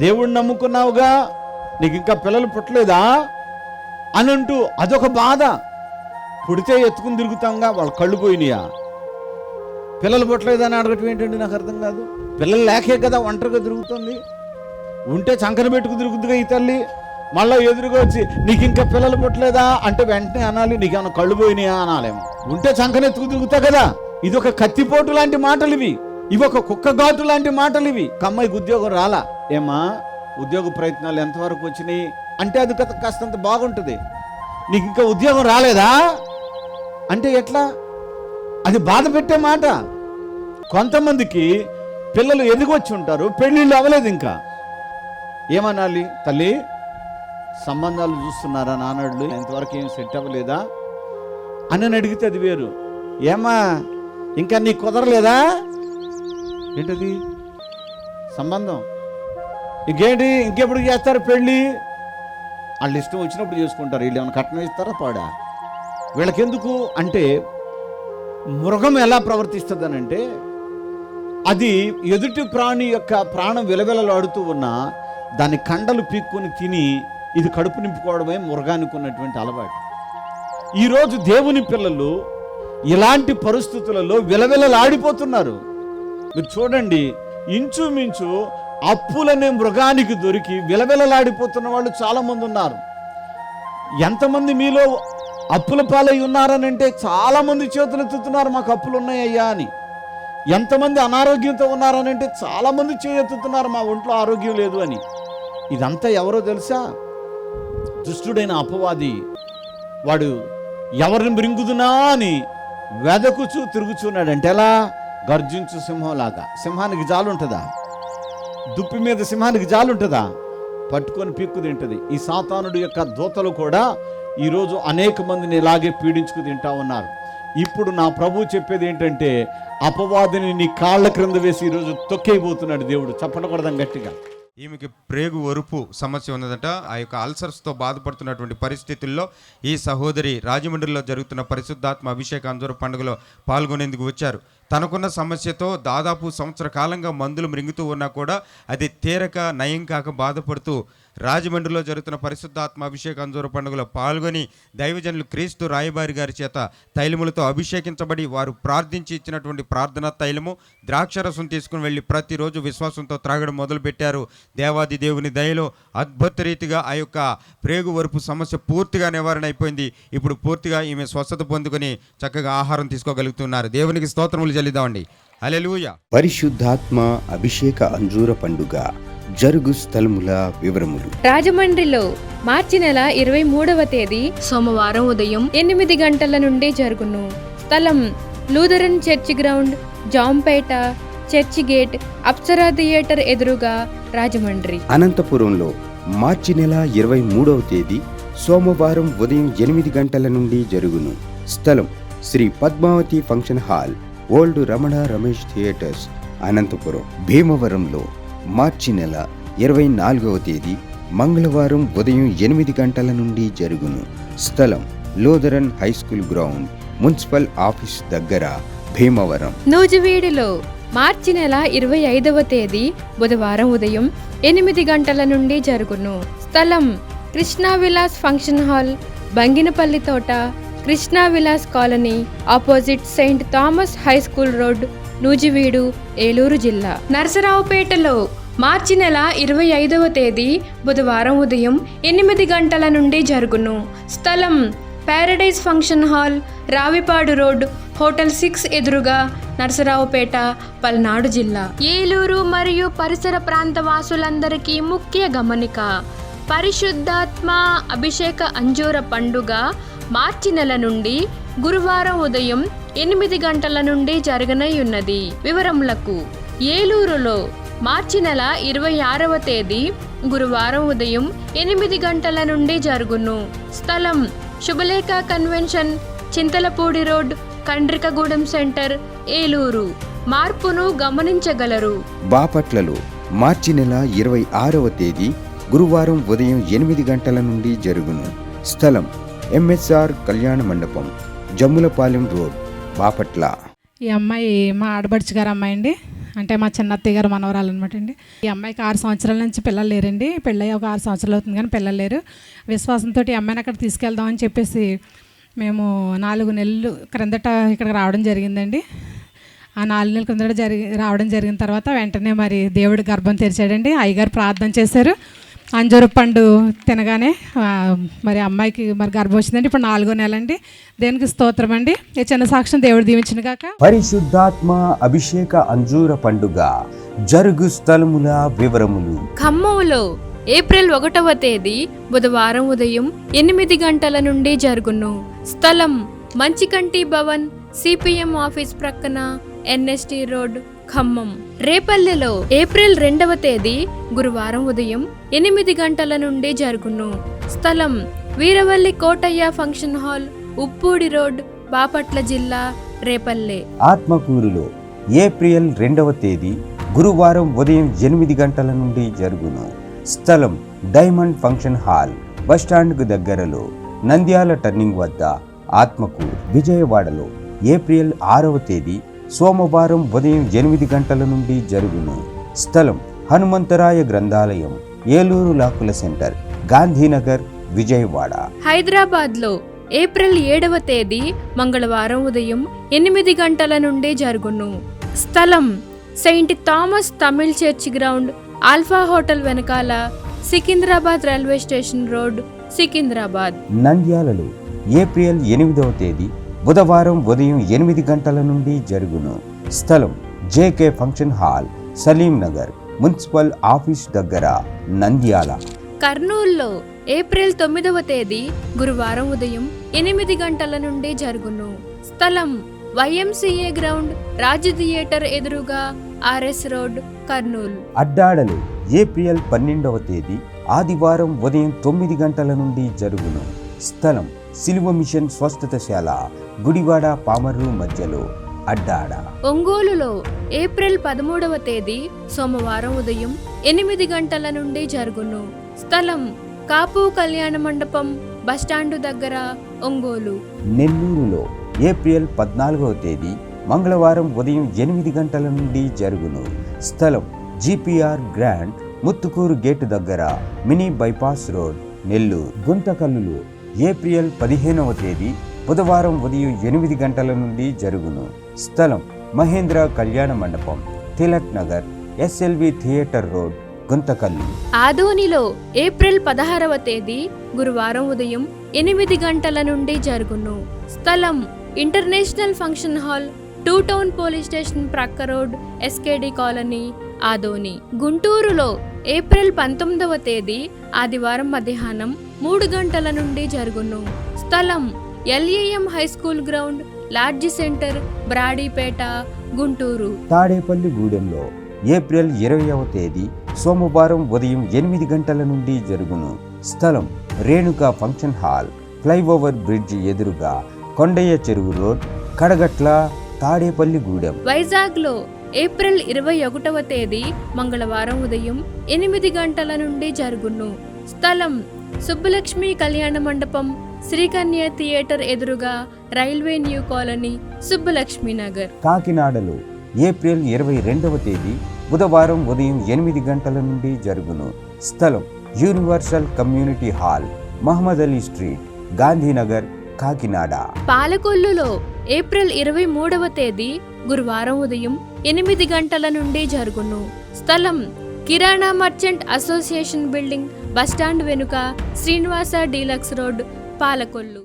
దేవుణ్ణి నమ్ముకున్నావుగా, నీకు ఇంకా పిల్లలు పుట్టలేదా అని అంటూ అదొక బాధ. పుడితే ఎత్తుకుని తిరుగుతాంగా, వాళ్ళ కళ్ళు పోయినాయా? పిల్లలు పుట్టలేదని అడగటం ఏంటండి, నాకు అర్థం కాదు. పిల్లలు లేకే కదా ఒంటరిగా తిరుగుతుంది. ఉంటే చంకన పెట్టుకు తిరుగుతుందిగా ఈ తల్లి. మళ్ళీ ఎదురుగా వచ్చి నీకు ఇంకా పిల్లలు పుట్టలేదా అంటే వెంటనే అనాలి, నీకేమన్నా కళ్ళు పోయినాయా అనాలేమో. ఉంటే చంకన ఎత్తుకు తిరుగుతా కదా. ఇది ఒక కత్తిపోటు లాంటి మాటలు ఇవి ఒక కుక్క ఘాటు లాంటి మాటలు ఇవి. అమ్మాయికి ఉద్యోగం రాలా, ఏమా ఉద్యోగ ప్రయత్నాలు ఎంతవరకు వచ్చినాయి అంటే అది కాస్తంత బాగుంటుంది. నీకు ఇంకా ఉద్యోగం రాలేదా అంటే ఎట్లా? అది బాధ పెట్టే మాట. కొంతమందికి పిల్లలు ఎదిగొచ్చి ఉంటారు, పెళ్ళిళ్ళు అవ్వలేదు, ఇంకా ఏమనాలి? తల్లి సంబంధాలు చూస్తున్నారా నాన్నళ్ళు, ఎంతవరకు ఏం సెట్ అవ్వలేదా అని అడిగితే అది వేరు. ఏమా ఇంకా నీకు కుదరలేదా? ఏంటది సంబంధం? ఇంకేంటి, ఇంకెప్పుడు చేస్తారు పెళ్ళి? వాళ్ళు ఇష్టం వచ్చినప్పుడు చేసుకుంటారు. వీళ్ళు ఏమైనా కట్నం ఇస్తారా పాడా? వీళ్ళకెందుకు అంటే, మృగం ఎలా ప్రవర్తిస్తుందనంటే, అది ఎదుటి ప్రాణి యొక్క ప్రాణం విలవిలలాడుతూ ఉన్నా దాని కండలు పీక్కుని తిని ఇది కడుపు నింపుకోవడమే మృగానికి ఉన్నటువంటి అలవాటు. ఈరోజు దేవుని పిల్లలు ఇలాంటి పరిస్థితులలో విలవిలలాడిపోతున్నారు. మీరు చూడండి, ఇంచుమించు అప్పులనే మృగానికి దొరికి విలవిలలాడిపోతున్న వాళ్ళు చాలామంది ఉన్నారు. ఎంతమంది మీలో అప్పుల పాలై ఉన్నారనంటే చాలామంది చేతులు ఎత్తుతున్నారు, మాకు అప్పులు ఉన్నాయ్యా అని. ఎంతమంది అనారోగ్యంతో ఉన్నారనంటే చాలామంది చేయెత్తుతున్నారు, మా ఒంట్లో ఆరోగ్యం లేదు అని. ఇదంతా ఎవరో తెలుసా? దుష్టుడైన అపవాది. వాడు ఎవరిని మృంగుదునా అని వెదకుచూ తిరుగుచున్నాడు. అంటే ఎలా? గర్జించు సింహంలాగా. సింహానికి జాలు ఉంటుందా? దుప్పి మీద సింహానికి జాలు ఉంటుందా? పట్టుకొని పీక్కు తింటుంది. ఈ సాతానుడి యొక్క దూతలు కూడా ఈరోజు అనేక మందిని ఇలాగే పీడించుకు తింటా ఉన్నారు. ఇప్పుడు నా ప్రభు చెప్పేది ఏంటంటే, అపవాదిని నీ కాళ్ళ క్రింద వేసి ఈరోజు తొక్కేయబోతున్నాడు దేవుడు. చప్పటకొడదాం గట్టిగా. ఈమెకి ప్రేగు వరుపు సమస్య ఉన్నదట. ఆ యొక్క అల్సర్స్తో బాధపడుతున్నటువంటి పరిస్థితుల్లో ఈ సహోదరి రాజమండ్రిలో జరుగుతున్న పరిశుద్ధాత్మ అభిషేక అంజూర పండుగలో పాల్గొనేందుకు వచ్చారు. తనకున్న సమస్యతో దాదాపు సంవత్సర కాలంగా మందులు మృంగుతూ ఉన్నా కూడా అది తీరక నయం కాక బాధపడుతూ రాజమండ్రిలో జరుగుతున్న పరిశుద్ధాత్మ అభిషేక అంజూర పండుగలో పాల్గొని దైవజనులు క్రీస్తు రాయబారి గారి చేత తైలములతో అభిషేకించబడి వారు ప్రార్థించి ఇచ్చినటువంటి ప్రార్థనా తైలము ద్రాక్షరసం తీసుకుని వెళ్ళి ప్రతిరోజు విశ్వాసంతో త్రాగడం మొదలుపెట్టారు. దేవాది దేవుని దయలో అద్భుత రీతిగా ఆ యొక్క ప్రేగు వరుపు సమస్య పూర్తిగా నివారణ అయిపోయింది. ఇప్పుడు పూర్తిగా ఈమె స్వస్థత పొందుకొని చక్కగా ఆహారం తీసుకోగలుగుతున్నారు. దేవునికి స్తోత్రములు చెల్లిద్దామండి. హల్లెలూయా. పరిశుద్ధాత్మ అభిషేక అంజూర పండుగ జరుగు స్థలముల వివరములు. రాజమండ్రిలో మార్చి నెల 23వ తేదీ సోమవారం ఉదయం 8 గంటల నుండి జరుగును. స్థలం Lutheran church ground, Jampeta, church gate, Apsara theatre ఎదురుగా, రాజమండ్రి. అనంతపురంలో మార్చి నెల 23వ తేదీ సోమవారం ఉదయం 8 గంటల నుండి జరుగును. స్థలం Shri Padmavathi function hall, old Ramana Ramesh theatres, Anantapuram. భీమవరంలో మార్చి నెల 24వ తేదీ మంగళవారం ఉదయం 8 గంటల నుండి జరుగును. స్థలం Lutheran high school ground, municipal office దగ్గర, భీమవరం. నూజివీడులో మార్చి నెల 25వ తేదీ బుధవారం ఉదయం 8 గంటల నుండి జరుగును. స్థలం కృష్ణా విలాస్ ఫంక్షన్ హాల్, బంగినపల్లి తోట, Krishna Vilas colony, opposite Saint Thomas high school road, Nuzvid, Eluru జిల్లా. నరసరావుపేటలో మార్చి నెల 25వ తేదీ బుధవారం ఉదయం 8 గంటల నుండి జరుగును. స్థలం Paradise function hall, Ravipadu road, hotel 6 ఎదురుగా, నరసరావుపేట, పల్నాడు జిల్లా. ఏలూరు మరియు పరిసర ప్రాంత వాసులందరికీ ముఖ్య గమనిక. పరిశుద్ధాత్మ అభిషేక అంజూర పండుగ మార్చి నెల నుండి గురువారం ఉదయం 8 గంటల నుండి జరగనయ్యున్నది. వివరములకు ఏలూరులో మార్చి నెల 26వ తేదీ గురువారం ఉదయం 8 గంటల నుండి జరుగును. స్థలం Shubhalekha convention, Chintalapudi road, Kandrikagudem centre, Eluru. మార్పును గమనించగలరు. బాపట్లలో మార్చి నెల 26వ తేదీ గురువారం ఉదయం 8 గంటల నుండి జరుగును. స్థలం ఎంఎస్ఆర్ కళ్యాణ మండపం, జమ్ములపాలెం రోడ్, బాపట్ల. ఈ అమ్మాయి మా ఆడబడుచు గారు అమ్మాయి అండి. అంటే మా చిన్నత్తయ్య గారు మనవరాలు అనమాట అండి. ఈ అమ్మాయికి 6 సంవత్సరాల నుంచి పిల్లలు లేరండి. పెళ్ళయి ఒక 6 సంవత్సరాలు అవుతుంది కానీ పిల్లలు లేరు. విశ్వాసంతో ఈ అమ్మాయిని అక్కడ తీసుకెళ్దామని చెప్పేసి మేము 4 నెలలు క్రిందట ఇక్కడికి రావడం జరిగిందండి. ఆ 4 నెలల క్రిందట రావడం జరిగిన తర్వాత వెంటనే మరి దేవుడు గర్భం తెరిచాడండి. అయ్యగారు ప్రార్థన చేశారు. అంజూరు పండు తినగానే మరి అమ్మాయికి మరి గర్భం వచ్చిందండి. ఇప్పుడు 4వ నెల అండి. దేనికి స్తోత్రం అండి. ఈ చిన్న సాక్ష్యం దేవుడు దీవించిన గాక. పరిశుద్ధాత్మ అభిషేక అంజూర పండుగ జరుగు స్థలముల వివరములు. ఖమ్మంలో ఏప్రిల్ 1వ తేదీ బుధవారం ఉదయం 8 గంటల నుండి జరుగును. స్థలం మంచికంటి భవన్, సిపిఎం ఆఫీస్ ప్రక్కన, ఎన్ఎస్టి రోడ్, ఖమ్మం. రేపల్లెలో ఏప్రిల్ 2వ తేదీ గురువారం ఉదయం 8 గంటల నుండి జరుగును. స్థలం Veeravalli Kotaiah function hall, Uppudi road, Bapatla జిల్లా, రేపల్లె. ఆత్మకూరులో ఏప్రిల్ 2వ తేదీ గురువారం ఉదయం 8 గంటల నుండి జరుగును. స్థలం డైమండ్ ఫంక్షన్ హాల్, బస్టాండ్కు దగ్గరలో, నంద్యాల టర్నింగ్ వద్ద, ఆత్మకూరు. విజయవాడలో ఏప్రిల్ 6వ తేదీ సోమవారం ఉదయం 8 గంటల నుండి జరుగును. స్థలం హనుమంతరాయ గ్రంథాలయం, ఏలూరు లాకుల సెంటర్, గాంధీనగర్, విజయవాడ. హైదరాబాద్లో ఏప్రిల్ 7వ తేదీ మంగళవారం ఉదయం 8 గంటల నుండి జరుగును. స్థలం saint Thomas Tamil church ground, Alpha hotel వెనకాల, Secunderabad railway station road, Secunderabad. నంద్యాలలో ఏప్రిల్ 8వ తేదీ బుధవారం ఉదయం 8 గంటల నుండి జరుగును. స్థలం JK function hall, Salim Nagar, municipal office దగ్గర, నంద్యాల. కర్నూలులో ఏప్రిల్ 9వ తేదీ గురువారం ఉదయం 8 గంటల నుండి జరుగును. స్థలం వైఎంసీఏ గ్రౌండ్, రాజ్ థియేటర్ ఎదురుగా, ఆర్ఎస్ రోడ్, కర్నూలు. అడ్డాడలో ఏప్రిల్ 12వ తేదీ ఆదివారం ఉదయం 9 గంటల నుండి జరుగును. స్థలం సిలువ మిషన్ స్వస్థతశాల, గుడివాడ పామర్రు మధ్యలో, అడ్డాడ. ఒంగోలులో ఏప్రిల్ 13వ తేదీ సోమవారం ఉదయం 8 గంటల నుండి జరుగును. స్థలం కాపు కళ్యాణ మండపం, బస్టాండు దగ్గర, ఒంగోలు. నెల్లూరులో ఏప్రిల్ 14వ తేదీ మంగళవారం ఉదయం 8 గంటల నుండి జరుగును. స్థలం జిపిఆర్ గ్రాండ్, ముత్తుకూరు గేటు దగ్గర, మినీ బైపాస్ రోడ్, నెల్లూరు. గుంతకల్లులో ఏప్రిల్ 15వ తేదీ బుధవారం ఉదయం 8 గంటల నుండి జరుగును. స్థలం Mahendra Kalyana Mandapam, Tilak Nagar, SLV theatre road, Guntakal. ఆదోనిలో ఏప్రిల్ 16వ తేదీ గురువారం ఉదయం 8 గంటల నుండి జరుగును. స్థలం international function hall, 2 town police station ప్రక్క రోడ్, ఎస్కేడి కాలనీ, ఆదోని. గుంటూరులో ఏప్రిల్ 19వ తేదీ ఆదివారం మధ్యాహ్నం 3 గంటల నుండి జరుగును. స్థలం LAM high school ground, lodge centre, Brodipet, Guntur. Tadepalli గూడెంలో ఏప్రిల్ 20వ తేదీ సోమవారం ఉదయం 8 గంటల నుండి జరుగును. స్థలం Renuka function hall, flyover bridge ఎదురుగా, కొండయ్య చెరువు రోడ్, కడగట్ల, తాడేపల్లి గూడెం. వైజాగ్లో ఏప్రిల్ 21వ తేదీ మంగళవారం ఉదయం 8 గంటల నుండి జరుగును. స్థలం సుబ్బలక్ష్మి కళ్యాణ మండపం, శ్రీకన్య థియేటర్ ఎదురుగా, railway new colony, Subbalakshmi Nagar. కాకినాడలో ఏప్రిల్ 22వ తేదీ బుధవారం ఉదయం 8 గంటల నుండి జరుగును. స్థలం universal community hall, Mohammed Ali street, Gandhinagar, Kakinada. పాలకొల్లులో ఏప్రిల్ 23వ తేదీ గురువారం ఉదయం 8 గంటల నుండి జరుగును. స్థలం kirana merchant association building, bus stand వెనుక, శ్రీనివాస డీలక్స్ రోడ్, పాలకొల్లు.